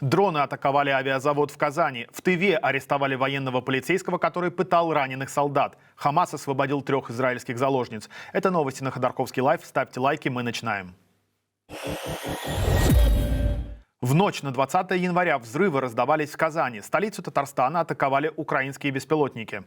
Дроны атаковали авиазавод в Казани. В Тыве арестовали военного полицейского, который пытал раненых солдат. Хамас освободил 3 израильских заложниц. Это новости на Ходорковский лайв. Ставьте лайки, мы начинаем. В ночь на 20 января взрывы раздавались в Казани. Столицу Татарстана атаковали украинские беспилотники.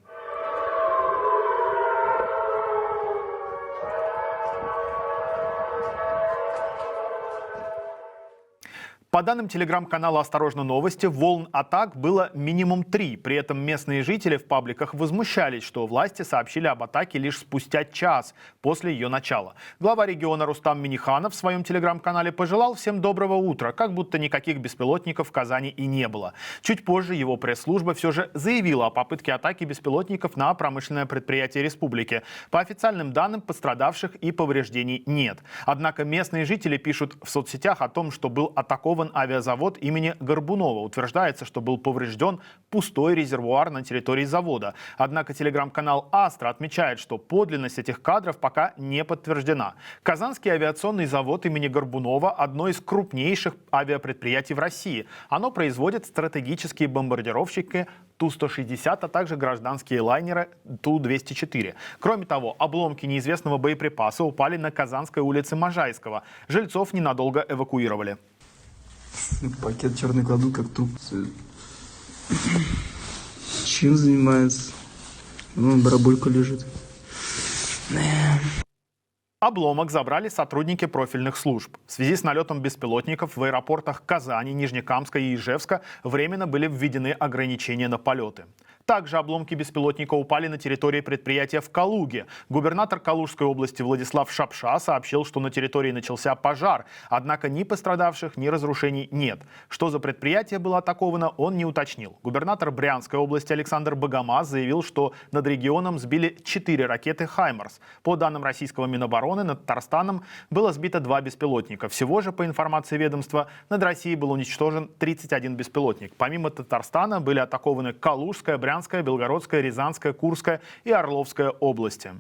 По данным телеграм-канала «Осторожно, новости», волн атак было минимум 3. При этом местные жители в пабликах возмущались, что власти сообщили об атаке лишь спустя час после ее начала. Глава региона Рустам Минниханов в своем телеграм-канале пожелал всем доброго утра, как будто никаких беспилотников в Казани и не было. Чуть позже его пресс-служба все же заявила о попытке атаки беспилотников на промышленное предприятие республики. По официальным данным, пострадавших и повреждений нет. Однако местные жители пишут в соцсетях о том, что был атакован авиазавод имени Горбунова. Утверждается, что был поврежден пустой резервуар на территории завода. Однако телеграм-канал «Астра» отмечает, что подлинность этих кадров пока не подтверждена. Казанский авиационный завод имени Горбунова – одно из крупнейших авиапредприятий в России. Оно производит стратегические бомбардировщики Ту-160, а также гражданские лайнеры Ту-204. Кроме того, обломки неизвестного боеприпаса упали на Казанской улице Можайского. Жильцов ненадолго эвакуировали. Пакет черный кладу, как труп. Чем занимается? Ну, барабулька лежит. Обломок забрали сотрудники профильных служб. В связи с налетом беспилотников в аэропортах Казани, Нижнекамска и Ижевска временно были введены ограничения на полеты. Также обломки беспилотника упали на территории предприятия в Калуге. Губернатор Калужской области Владислав Шапша сообщил, что на территории начался пожар, однако ни пострадавших, ни разрушений нет. Что за предприятие было атаковано, он не уточнил. Губернатор Брянской области Александр Богомаз заявил, что над регионом сбили 4 ракеты «Хаймарс». По данным российского Минобороны, над Татарстаном было сбито 2 беспилотника. Всего же, по информации ведомства, над Россией был уничтожен 31 беспилотник. Помимо Татарстана были атакованы Калужская, Брянская, Белгородская, Рязанская, Курская и Орловская области.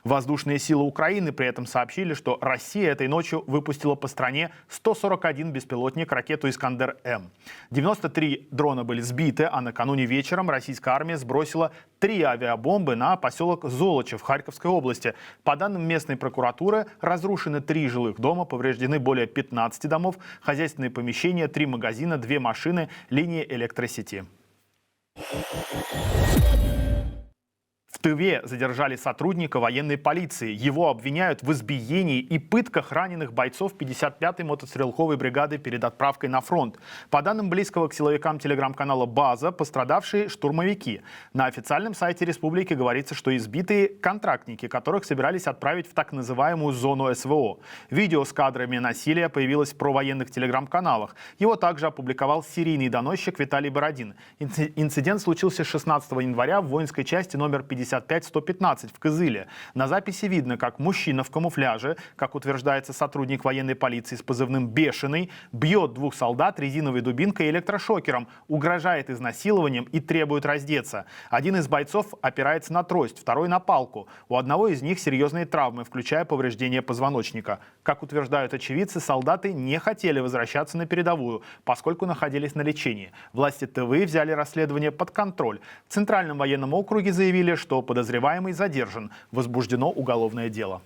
Воздушные силы Украины при этом сообщили, что Россия этой ночью выпустила по стране 141 беспилотник ракету «Искандер-М». 93 дрона были сбиты, а накануне вечером российская армия сбросила 3 авиабомбы на поселок Золочев в Харьковской области. По данным местной прокуратуры, разрушены 3 жилых дома, повреждены более 15 домов, хозяйственные помещения, 3 магазина, 2 машины, линии электросети. В Тыве задержали сотрудника военной полиции. Его обвиняют в избиении и пытках раненых бойцов 55-й мотострелковой бригады перед отправкой на фронт. По данным близкого к силовикам телеграм-канала «База», пострадавшие штурмовики. На официальном сайте республики говорится, что избитые контрактники, которых собирались отправить в так называемую зону СВО. Видео с кадрами насилия появилось в провоенных телеграм-каналах. Его также опубликовал серийный доносчик Виталий Бородин. Инцидент случился 16 января в воинской части номер 55-115 в Кызыле. На записи видно, как мужчина в камуфляже, как утверждается сотрудник военной полиции с позывным «Бешеный», бьет 2 солдат резиновой дубинкой и электрошокером, угрожает изнасилованием и требует раздеться. Один из бойцов опирается на трость, второй на палку. У одного из них серьезные травмы, включая повреждение позвоночника. Как утверждают очевидцы, солдаты не хотели возвращаться на передовую, поскольку находились на лечении. Власти Тывы взяли расследование под контроль. В Центральном военном округе заявили, что подозреваемый задержан. Возбуждено уголовное дело.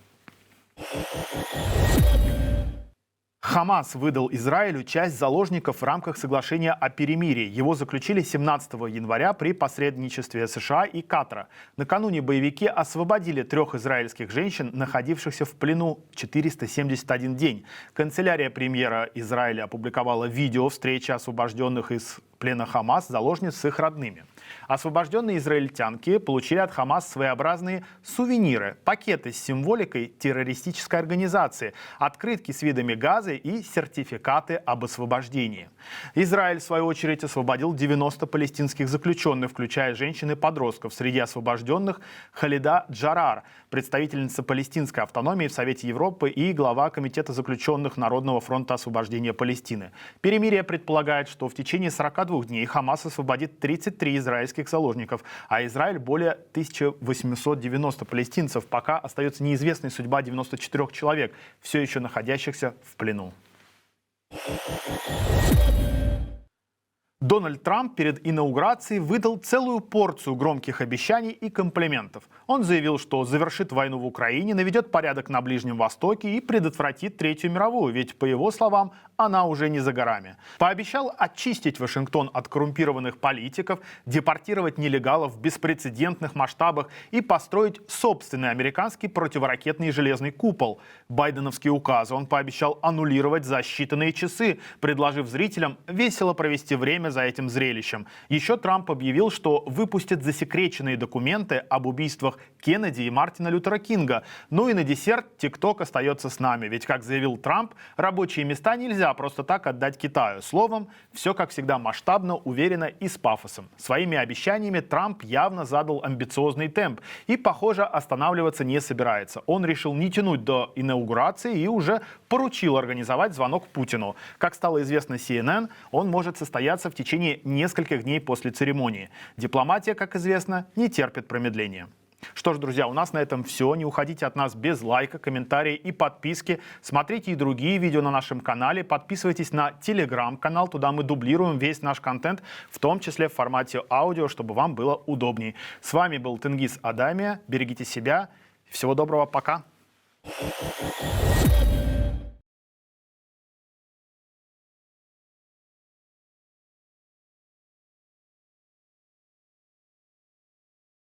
Хамас выдал Израилю часть заложников в рамках соглашения о перемирии. Его заключили 17 января при посредничестве США и Катара. Накануне боевики освободили 3 израильских женщин, находившихся в плену 471 день. Канцелярия премьера Израиля опубликовала видео встречи освобожденных из плена Хамас заложниц с их родными. Освобожденные израильтянки получили от Хамас своеобразные сувениры, пакеты с символикой террористической организации, открытки с видами Газы и сертификаты об освобождении. Израиль, в свою очередь, освободил 90 палестинских заключенных, включая женщин и подростков. Среди освобожденных Халида Джарар, представительница палестинской автономии в Совете Европы и глава Комитета заключенных Народного фронта освобождения Палестины. Перемирие предполагает, что в течение 42 дней Хамас освободит 33 израильских заложников, а Израиль более 1890 палестинцев. Пока остается неизвестной судьба 94 человек, все еще находящихся в плену. Дональд Трамп перед инаугурацией выдал целую порцию громких обещаний и комплиментов. Он заявил, что завершит войну в Украине, наведет порядок на Ближнем Востоке и предотвратит Третью мировую, ведь, по его словам, она уже не за горами. Пообещал очистить Вашингтон от коррумпированных политиков, депортировать нелегалов в беспрецедентных масштабах и построить собственный американский противоракетный железный купол. Байденовские указы он пообещал аннулировать за считанные часы, предложив зрителям весело провести время за этим зрелищем. Еще Трамп объявил, что выпустит засекреченные документы об убийствах Кеннеди и Мартина Лютера Кинга. Ну и на десерт ТикТок остается с нами. Ведь, как заявил Трамп, рабочие места нельзя просто так отдать Китаю. Словом, все, как всегда, масштабно, уверенно и с пафосом. Своими обещаниями Трамп явно задал амбициозный темп и, похоже, останавливаться не собирается. Он решил не тянуть до инаугурации и уже поручил организовать звонок Путину. Как стало известно CNN, он может состояться в течение нескольких дней после церемонии. Дипломатия, как известно, не терпит промедления. Что ж, друзья, у нас на этом все. Не уходите от нас без лайка, комментария и подписки. Смотрите и другие видео на нашем канале. Подписывайтесь на телеграм-канал. Туда мы дублируем весь наш контент, в том числе в формате аудио, чтобы вам было удобнее. С вами был Тенгиз Адамия. Берегите себя. Всего доброго. Пока.